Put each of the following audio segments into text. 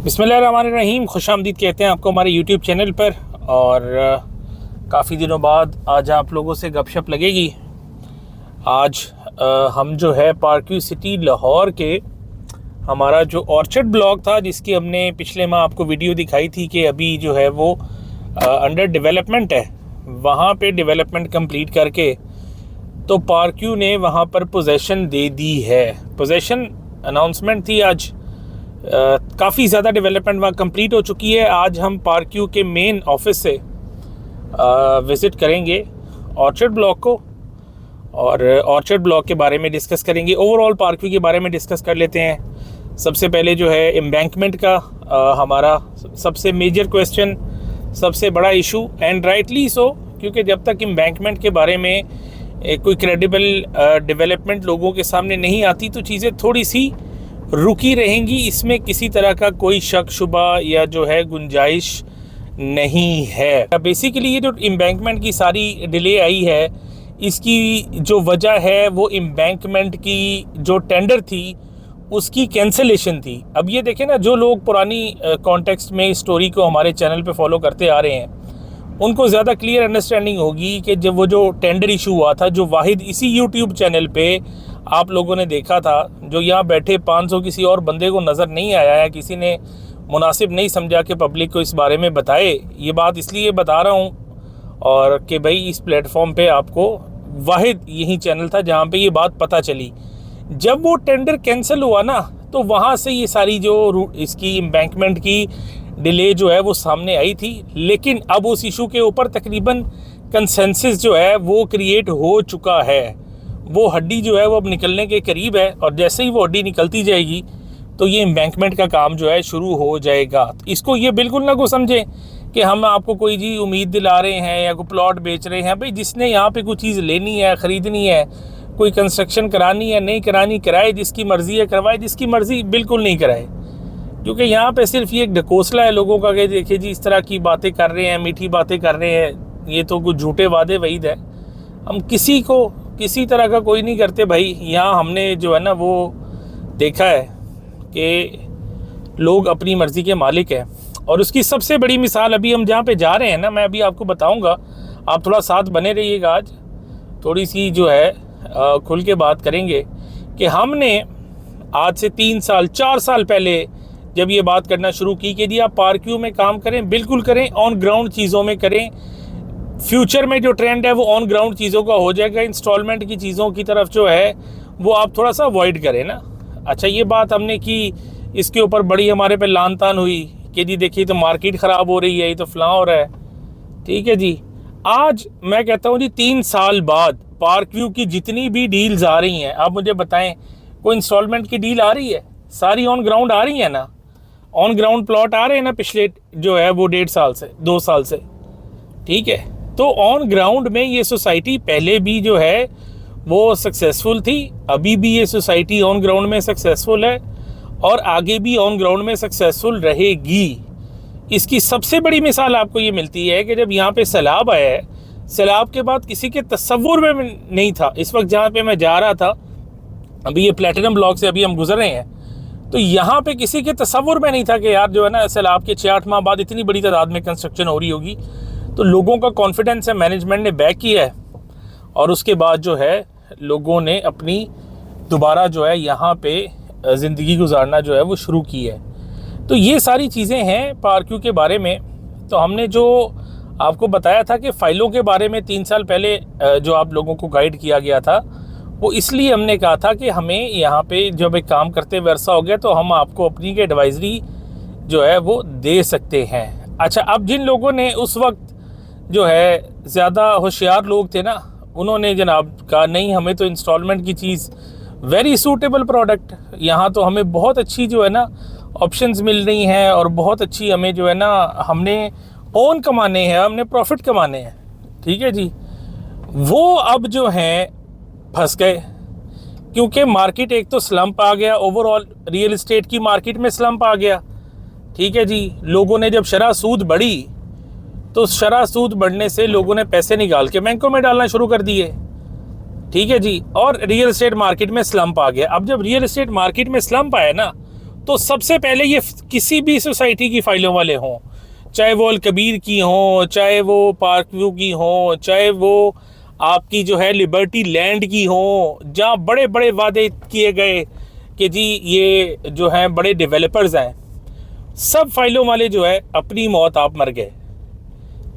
बिस्मिल्लाहिर्रहमानिर्रहीम, खुशामदीद कहते हैं आपको हमारे यूट्यूब चैनल पर। और काफ़ी दिनों बाद आज आप लोगों से गपशप लगेगी। आज हम जो है पार्कव्यू सिटी लाहौर के हमारा जो ऑर्चर्ड ब्लॉक था, जिसकी हमने पिछले माह आपको वीडियो दिखाई थी कि अभी जो है वो अंडर डेवलपमेंट है, वहाँ पे डेवलपमेंट कंप्लीट करके तो पार्कव्यू ने वहाँ पर पोजेसन दे दी है। पोजेसन अनाउंसमेंट थी आज। काफ़ी ज़्यादा डेवलपमेंट वहाँ कंप्लीट हो चुकी है। आज हम पार्कव्यू के मेन ऑफिस से विज़िट करेंगे ऑर्चर्ड ब्लॉक को और ऑर्चर्ड ब्लॉक के बारे में डिस्कस करेंगे। ओवरऑल पार्कव्यू के बारे में डिस्कस कर लेते हैं। सबसे पहले जो है एम्बैंकमेंट का हमारा सबसे मेजर क्वेश्चन, सबसे बड़ा इशू, एंड राइटली सो, क्योंकि जब तक एम्बैंकमेंट के बारे में कोई क्रेडिबल डेवलपमेंट लोगों के सामने नहीं आती तो चीज़ें थोड़ी सी रुकी रहेंगी। इसमें किसी तरह का कोई शक शुबा या जो है गुंजाइश नहीं है। बेसिकली ये जो एम्बैंकमेंट की सारी डिले आई है, इसकी जो वजह है वो एम्बैंकमेंट की जो टेंडर थी उसकी कैंसिलेशन थी। अब ये देखें ना, जो लोग पुरानी कॉन्टेक्स्ट में स्टोरी को हमारे चैनल पे फॉलो करते आ रहे हैं, उनको ज़्यादा क्लियर अंडरस्टैंडिंग होगी कि जब वो जो टेंडर इशू हुआ था, जो वाहिद इसी यूट्यूब चैनल पे आप लोगों ने देखा था, जो यहाँ बैठे 500 किसी और बंदे को नज़र नहीं आया है, किसी ने मुनासिब नहीं समझा कि पब्लिक को इस बारे में बताए। ये बात इसलिए बता रहा हूँ और कि भाई इस प्लेटफॉर्म पे आपको वाहिद यही चैनल था जहाँ पे ये बात पता चली। जब वो टेंडर कैंसिल हुआ ना, तो वहाँ से ये सारी जो इसकी एम्बैंकमेंट की डिले जो है वो सामने आई थी। लेकिन अब उस इशू के ऊपर तकरीबन कंसेंसस जो है वो क्रिएट हो चुका है। वो हड्डी जो है वो अब निकलने के करीब है और जैसे ही वो हड्डी निकलती जाएगी तो ये एम्बैंकमेंट का काम जो है शुरू हो जाएगा। इसको ये बिल्कुल ना को समझें कि हम आपको कोई जी उम्मीद दिला रहे हैं या कोई प्लॉट बेच रहे हैं। भाई जिसने यहाँ पे कोई चीज़ लेनी है, ख़रीदनी है, कोई कंस्ट्रक्शन करानी है, नहीं करानी, कराए, जिसकी मर्ज़ी है करवाए, जिसकी मर्ज़ी बिल्कुल नहीं कराए। क्योंकि यहाँ पे सिर्फ ये एक ढकोसला है लोगों का कि देखिए जी इस तरह की बातें कर रहे हैं, मीठी बातें कर रहे हैं, ये तो कुछ झूठे वादे वईद है। हम किसी को किसी तरह का कोई नहीं करते भाई। यहाँ हमने जो है ना वो देखा है कि लोग अपनी मर्ज़ी के मालिक हैं। और उसकी सबसे बड़ी मिसाल अभी हम जहाँ पे जा रहे हैं ना, मैं अभी आपको बताऊँगा, आप थोड़ा साथ बने रहिएगा। आज थोड़ी सी जो है खुल के बात करेंगे कि हमने आज से 3 साल 4 साल पहले जब ये बात करना शुरू की कि जी आप पार्कव्यू में काम करें, बिल्कुल करें, ऑन ग्राउंड चीज़ों में करें। फ्यूचर में जो ट्रेंड है वो ऑन ग्राउंड चीज़ों का हो जाएगा। इंस्टॉलमेंट की चीज़ों की तरफ जो है वो आप थोड़ा सा अवॉइड करें ना। अच्छा, ये बात हमने की, इसके ऊपर बड़ी हमारे पे लान तान हुई कि जी देखिए तो मार्केट ख़राब हो रही है, ये तो फलां हो रहा है। ठीक है जी, आज मैं कहता हूँ जी 3 साल बाद पार्कव्यू की जितनी भी डील्स आ रही हैं, आप मुझे बताएं कोई इंस्टॉलमेंट की डील आ रही है? सारी ऑन ग्राउंड आ रही है ना? ऑन ग्राउंड प्लॉट आ रहे हैं ना पिछले जो है वो 1.5 साल से 2 साल से। ठीक है, तो ऑन ग्राउंड में ये सोसाइटी पहले भी जो है वो सक्सेसफुल थी, अभी भी ये सोसाइटी ऑन ग्राउंड में सक्सेसफुल है और आगे भी ऑन ग्राउंड में सक्सेसफुल रहेगी। इसकी सबसे बड़ी मिसाल आपको ये मिलती है कि जब यहाँ पे सैलाब आया है, सैलाब के बाद किसी के तस्वुर में नहीं था। इस वक्त जहाँ पे मैं जा रहा था, अभी ये प्लेटिनम ब्लॉक से अभी हम गुजर रहे हैं, तो यहाँ पे किसी के तस्वुर में नहीं था कि यार जो है ना सैलाब के 6-8 माह बाद इतनी बड़ी तादाद में कंस्ट्रक्शन हो रही होगी। तो लोगों का कॉन्फिडेंस है, मैनेजमेंट ने बैक किया है और उसके बाद जो है लोगों ने अपनी दोबारा जो है यहाँ पे ज़िंदगी गुजारना जो है वो शुरू की है। तो ये सारी चीज़ें हैं पार्कव्यू के बारे में। तो हमने जो आपको बताया था कि फ़ाइलों के बारे में 3 साल पहले जो आप लोगों को गाइड किया गया था, वो इसलिए हमने कहा था कि हमें यहाँ पे जब एक काम करते हुए अरसा हो गया तो हम आपको अपनी एडवाइजरी जो है वो दे सकते हैं। अच्छा, अब जिन लोगों ने उस वक्त जो है ज़्यादा होशियार लोग थे ना, उन्होंने जनाब कहा नहीं हमें तो इंस्टॉलमेंट की चीज़ वेरी सूटेबल प्रोडक्ट, यहाँ तो हमें बहुत अच्छी जो है ना ऑप्शंस मिल रही हैं और बहुत अच्छी हमें जो है ना, हमने ओन कमाने हैं, हमने प्रॉफिट कमाने हैं। ठीक है जी, वो अब जो हैं फंस गए क्योंकि मार्केट एक तो स्लम्प आ गया, ओवरऑल रियल इस्टेट की मार्केट में स्लम्प आ गया। ठीक है जी, लोगों ने जब शरह सूद बढ़ी तो शरह सूद बढ़ने से लोगों ने पैसे निकाल के बैंकों में डालना शुरू कर दिए। ठीक है जी, और रियल एस्टेट मार्केट में स्लम्प आ गया। अब जब रियल एस्टेट मार्केट में स्लम्प आया ना, तो सबसे पहले ये किसी भी सोसाइटी की फाइलों वाले हों, चाहे वो अल कबीर की हों, चाहे वो पार्क व्यू की हों, चाहे वो आपकी जो है लिबर्टी लैंड की हों, जहाँ बड़े बड़े वादे किए गए कि जी ये जो हैं बड़े डेवलपर्स हैं, सब फाइलों वाले जो है अपनी मौत आप मर गए।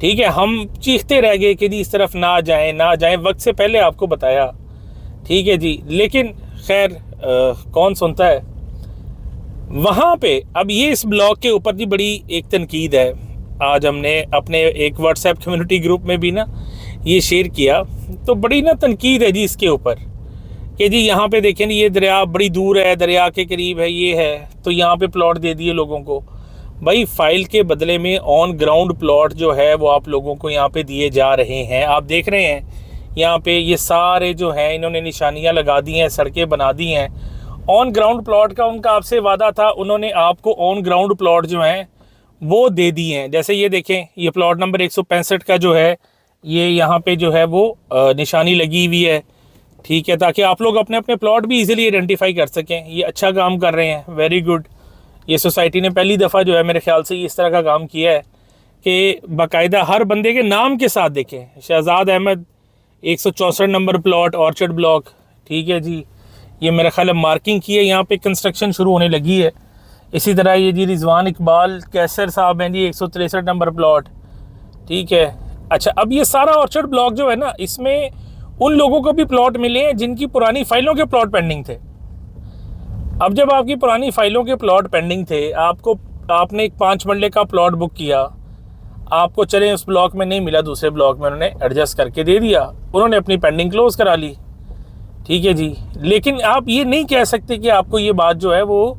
ठीक है, हम चीखते रह गए कि जी इस तरफ ना जाएं ना जाएं, वक्त से पहले आपको बताया। ठीक है जी, लेकिन खैर कौन सुनता है। वहाँ पे अब ये इस ब्लॉग के ऊपर जी बड़ी एक तनकीद है। आज हमने अपने एक व्हाट्सएप कम्युनिटी ग्रुप में भी ना ये शेयर किया, तो बड़ी ना तनकीद है जी इसके ऊपर कि जी यहाँ पे देखें ये दरिया बड़ी दूर है, दरिया के करीब है, ये है, तो यहाँ पे प्लॉट दे दिए लोगों को। भाई फाइल के बदले में ऑन ग्राउंड प्लॉट जो है वो आप लोगों को यहाँ पे दिए जा रहे हैं। आप देख रहे हैं यहाँ पे ये सारे जो हैं इन्होंने निशानियाँ लगा दी हैं, सड़कें बना दी हैं। ऑन ग्राउंड प्लॉट का उनका आपसे वादा था, उन्होंने आपको ऑन ग्राउंड प्लॉट जो हैं वो दे दिए हैं। जैसे ये देखें, ये प्लॉट नंबर 165 का जो है ये यहाँ पे जो है वो निशानी लगी हुई है। ठीक है, ताकि आप लोग अपने अपने प्लॉट भी इजीली आइडेंटिफाई कर सकें। ये अच्छा काम कर रहे हैं, वेरी गुड। ये सोसाइटी ने पहली दफ़ा जो है मेरे ख्याल से इस तरह का काम किया है कि बाकायदा हर बंदे के नाम के साथ देखें। Shahzad Ahmed 164 number plot, orchard block. ठीक है जी, ये मेरा ख्याल है मार्किंग की है, यहाँ पे कंस्ट्रक्शन शुरू होने लगी है। इसी तरह ये जी रिजवान इकबाल कैसर साहब हैं जी 163 नंबर प्लॉट। ठीक है, अच्छा अब ये सारा ऑर्चर्ड ब्लॉक जो है ना, इसमें उन लोगों को भी प्लॉट मिले हैं जिनकी पुरानी फाइलों के प्लॉट पेंडिंग थे। अब जब आपकी पुरानी फाइलों के प्लॉट पेंडिंग थे, आपने एक 5 मरले का प्लॉट बुक किया, आपको चले उस ब्लॉक में नहीं मिला, दूसरे ब्लॉक में उन्होंने एडजस्ट करके दे दिया, उन्होंने अपनी पेंडिंग क्लोज करा ली। ठीक है जी, लेकिन आप ये नहीं कह सकते कि आपको ये बात जो है वो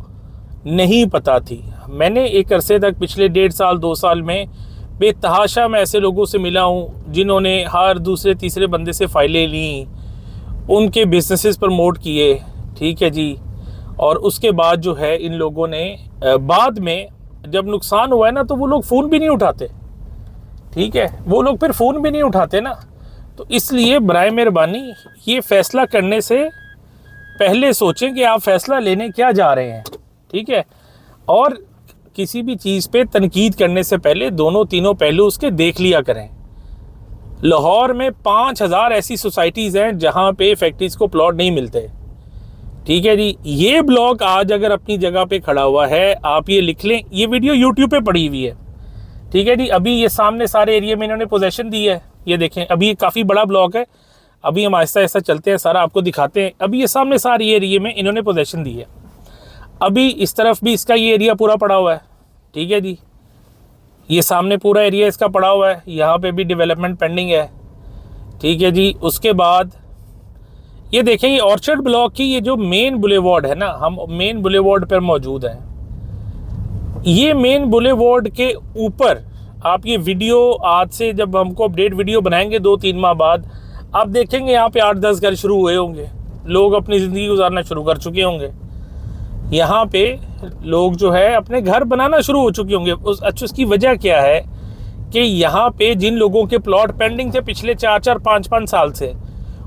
नहीं पता थी। मैंने एक अरसे तक पिछले 1.5 साल 2 साल में बेतहाशा मैं ऐसे लोगों से मिला हूँ जिन्होंने हर दूसरे तीसरे बंदे से फाइलें ली, उनके बिजनेसेस प्रमोट किए। ठीक है जी, और उसके बाद जो है इन लोगों ने बाद में जब नुकसान हुआ है ना, तो वो लोग फ़ोन भी नहीं उठाते। ठीक है, वो लोग फिर फ़ोन भी नहीं उठाते ना। तो इसलिए बराए मेहरबानी ये फ़ैसला करने से पहले सोचें कि आप फ़ैसला लेने क्या जा रहे हैं। ठीक है, और किसी भी चीज़ पे तनकीद करने से पहले दोनों तीनों पहलू उसके देख लिया करें। लाहौर में 5000 ऐसी सोसाइटीज़ हैं जहाँ पे फैक्ट्रीज़ को प्लॉट नहीं मिलते। ठीक है जी, ये ब्लॉक आज अगर अपनी जगह पे खड़ा हुआ है, आप ये लिख लें, ये वीडियो यूट्यूब पे पड़ी हुई है। ठीक है जी, अभी ये सामने सारे एरिया में इन्होंने पोजेशन दी है। ये देखें, अभी ये काफ़ी बड़ा ब्लॉक है, अभी हम आहिस्ता आहिस्ता चलते हैं, सारा आपको दिखाते हैं। अभी ये सामने सारे एरिया में इन्होंने पोजेशन दी है। अभी इस तरफ भी इसका ये एरिया पूरा पड़ा हुआ है। ठीक है जी, ये सामने पूरा एरिया इसका पड़ा हुआ है, यहाँ पे भी डेवलपमेंट पेंडिंग है। ठीक है जी, उसके बाद ये देखें, ये ऑर्चर्ड ब्लॉक की ये जो मेन बुलेवार्ड है ना, हम मेन बुलेवार्ड पर मौजूद हैं। ये मेन बुलेवार्ड के ऊपर आप ये वीडियो आज से जब हमको अपडेट वीडियो बनाएंगे 2-3 माह बाद, आप देखेंगे यहाँ पे 8-10 घर शुरू हुए होंगे, लोग अपनी ज़िंदगी गुजारना शुरू कर चुके होंगे। यहाँ पे लोग जो है अपने घर बनाना शुरू हो चुके होंगे। उसकी वजह क्या है कि यहाँ पे जिन लोगों के प्लॉट पेंडिंग थे पिछले 4-4 5-5 साल से,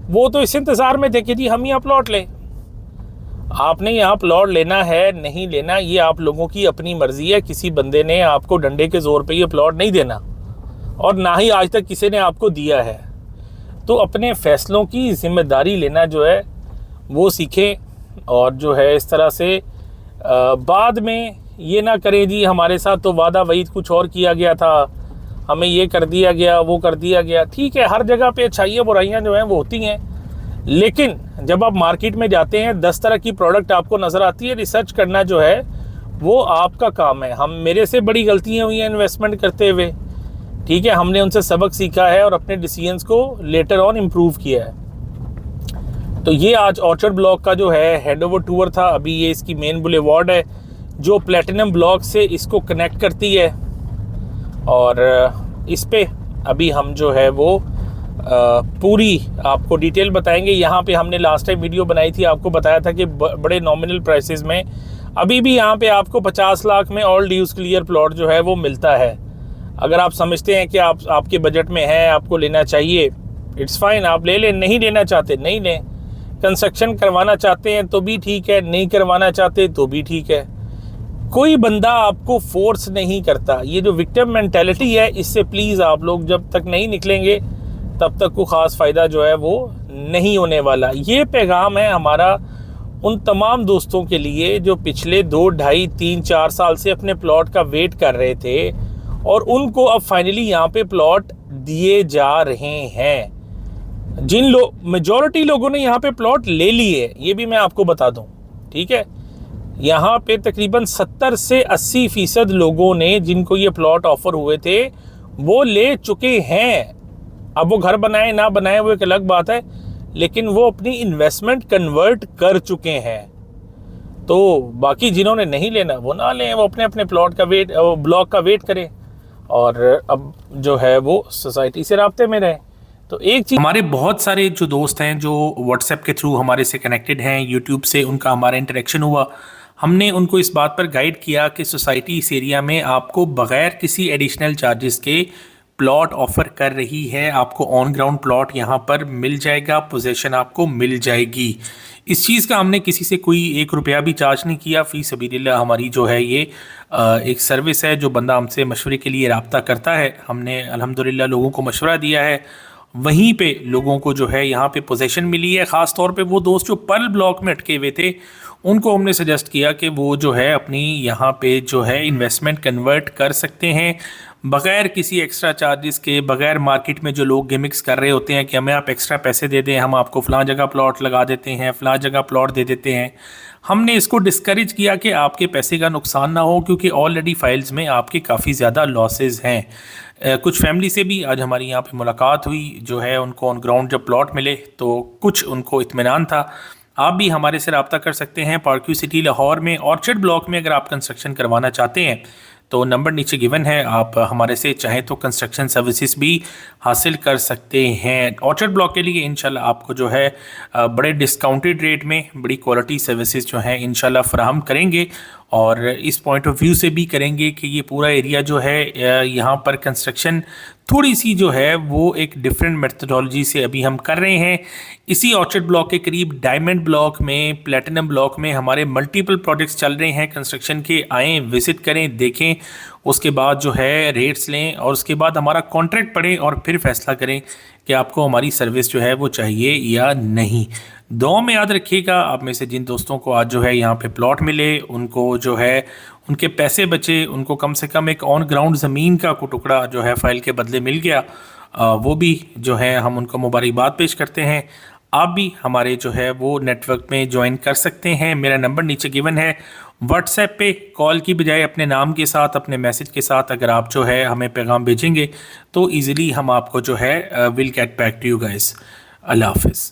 वो तो इस इंतज़ार में थे कि जी हम यहाँ प्लॉट लें। आपने यहाँ प्लॉट लेना है नहीं लेना, ये आप लोगों की अपनी मर्ज़ी है। किसी बंदे ने आपको डंडे के ज़ोर पे ये प्लॉट नहीं देना, और ना ही आज तक किसी ने आपको दिया है। तो अपने फ़ैसलों की ज़िम्मेदारी लेना जो है वो सीखें, और जो है इस तरह से बाद में ये ना करें जी हमारे साथ तो वादा वही कुछ और किया गया था, हमें ये कर दिया गया, वो कर दिया गया। ठीक है, हर जगह पे अच्छाइयाँ बुराइयाँ जो हैं वो होती हैं, लेकिन जब आप मार्केट में जाते हैं 10 तरह की प्रोडक्ट आपको नज़र आती है। रिसर्च करना जो है वो आपका काम है। मेरे से बड़ी गलतियाँ हुई हैं इन्वेस्टमेंट करते हुए। ठीक है, हमने उनसे सबक सीखा है और अपने डिसीजंस को लेटर ऑन इम्प्रूव किया है। तो ये आज ऑर्चर्ड ब्लॉक का जो है हैंडओवर टूर था। अभी ये इसकी मेन बुलेवार्ड है जो प्लेटिनम ब्लॉक से इसको कनेक्ट करती है, और इस पे अभी हम जो है वो पूरी आपको डिटेल बताएंगे। यहाँ पे हमने लास्ट टाइम वीडियो बनाई थी, आपको बताया था कि बड़े नॉमिनल प्राइसेस में अभी भी यहाँ पे आपको 50 लाख में ऑल ड्यूज क्लियर प्लॉट जो है वो मिलता है। अगर आप समझते हैं कि आपके बजट में है, आपको लेना चाहिए, इट्स फाइन, आप ले लें। नहीं लेना चाहते नहीं लें। कंस्ट्रक्शन करवाना चाहते हैं तो भी ठीक है, नहीं करवाना चाहते तो भी ठीक है। कोई बंदा आपको फोर्स नहीं करता। ये जो विक्टिम मेंटेलिटी है, इससे प्लीज़ आप लोग जब तक नहीं निकलेंगे तब तक को ख़ास फ़ायदा जो है वो नहीं होने वाला। ये पैगाम है हमारा उन तमाम दोस्तों के लिए जो पिछले 2, ढाई, 3, 4 साल से अपने प्लॉट का वेट कर रहे थे और उनको अब फाइनली यहाँ पे प्लॉट दिए जा रहे हैं। मेजॉरिटी लोगों ने यहाँ पे प्लॉट ले लिए, ये भी मैं आपको बता दूं, ठीक है। यहाँ पे तकरीबन 70 से 80% लोगों ने जिनको ये प्लॉट ऑफर हुए थे वो ले चुके हैं। अब वो घर बनाए ना बनाए वो एक अलग बात है, लेकिन वो अपनी इन्वेस्टमेंट कन्वर्ट कर चुके हैं। तो बाकी जिन्होंने नहीं लेना वो ना लें, वो अपने अपने प्लॉट का वेट, ब्लॉक का वेट करें और अब जो है वो सोसाइटी से राब्ते में रहें। तो एक चीज़, हमारे बहुत सारे जो दोस्त हैं जो व्हाट्सएप के थ्रू हमारे से कनेक्टेड हैं, यूट्यूब से उनका हमारा इंटरेक्शन हुआ, हमने उनको इस बात पर गाइड किया कि सोसाइटी इस एरिया में आपको बग़ैर किसी एडिशनल चार्जेस के प्लॉट ऑफ़र कर रही है। आपको ऑन ग्राउंड प्लॉट यहाँ पर मिल जाएगा, पोजीशन आपको मिल जाएगी। इस चीज़ का हमने किसी से कोई 1 रुपया भी चार्ज नहीं किया। फ़ी सबीलिल्लाह हमारी जो है ये एक सर्विस है। जो बंदा हमसे मशवरे के लिए रब्ता करता है, हमने अल्हम्दुलिल्लाह लोगों को मशवरा दिया है, वहीं पे लोगों को जो है यहाँ पे पोजीशन मिली है। ख़ास तौर पे वो दोस्त जो पर्ल ब्लॉक में अटके हुए थे उनको हमने सजेस्ट किया कि वो जो है अपनी यहाँ पे जो है इन्वेस्टमेंट कन्वर्ट कर सकते हैं बग़ैर किसी एक्स्ट्रा चार्जेस के, बग़ैर मार्केट में जो लोग गिमिक्स कर रहे होते हैं कि हमें आप एक्स्ट्रा पैसे दे दें, हम आपको फ़लाँ जगह प्लॉट लगा देते हैं, फ़लाँ जगह प्लॉट दे देते हैं। हमने इसको डिस्करेज किया कि आपके पैसे का नुकसान ना हो, क्योंकि ऑलरेडी फाइल्स में आपके काफ़ी ज़्यादा लॉसेस हैं। कुछ फैमिली से भी आज हमारी यहाँ पे मुलाकात हुई, जो है उनको ऑन ग्राउंड जब प्लॉट मिले तो कुछ उनको इत्मीनान था। आप भी हमारे से रब्ता कर सकते हैं। पार्क्यू सिटी लाहौर में ऑर्चर्ड ब्लॉक में अगर आप कंस्ट्रक्शन करवाना चाहते हैं तो नंबर नीचे गिवन है, आप हमारे से चाहें तो कंस्ट्रक्शन सर्विसेज भी हासिल कर सकते हैं। ऑर्चर्ड ब्लॉक के लिए इंशाल्लाह आपको जो है बड़े डिस्काउंटेड रेट में बड़ी क्वालिटी सर्विसेज जो हैं इंशाल्लाह फराहम करेंगे, और इस पॉइंट ऑफ व्यू से भी करेंगे कि ये पूरा एरिया जो है यहाँ पर कंस्ट्रक्शन थोड़ी सी जो है वो एक डिफरेंट मेथडोलॉजी से अभी हम कर रहे हैं। इसी ऑर्चर्ड ब्लॉक के करीब डायमंड ब्लॉक में, प्लेटिनम ब्लॉक में हमारे मल्टीपल प्रोजेक्ट्स चल रहे हैं कंस्ट्रक्शन के। आएँ, विज़िट करें, देखें, उसके बाद जो है रेट्स लें और उसके बाद हमारा कॉन्ट्रैक्ट पढ़ें और फिर फैसला करें कि आपको हमारी सर्विस जो है वो चाहिए या नहीं। दुआ में याद रखिएगा, आप में से जिन दोस्तों को आज जो है यहाँ पे प्लॉट मिले, उनको जो है उनके पैसे बचे, उनको कम से कम एक ऑन ग्राउंड ज़मीन का को टुकड़ा जो है फ़ाइल के बदले मिल गया, वो भी जो है हम उनको मुबारकबाद पेश करते हैं। आप भी हमारे जो है वो नेटवर्क में ज्वाइन कर सकते हैं। मेरा नंबर नीचे गिवन है। व्हाट्सएप पे कॉल की बजाय अपने नाम के साथ, अपने मैसेज के साथ अगर आप जो है हमें पैगाम भेजेंगे तो ईज़िली हम आपको जो है will get back to you guys. अल्लाह हाफ़िज़।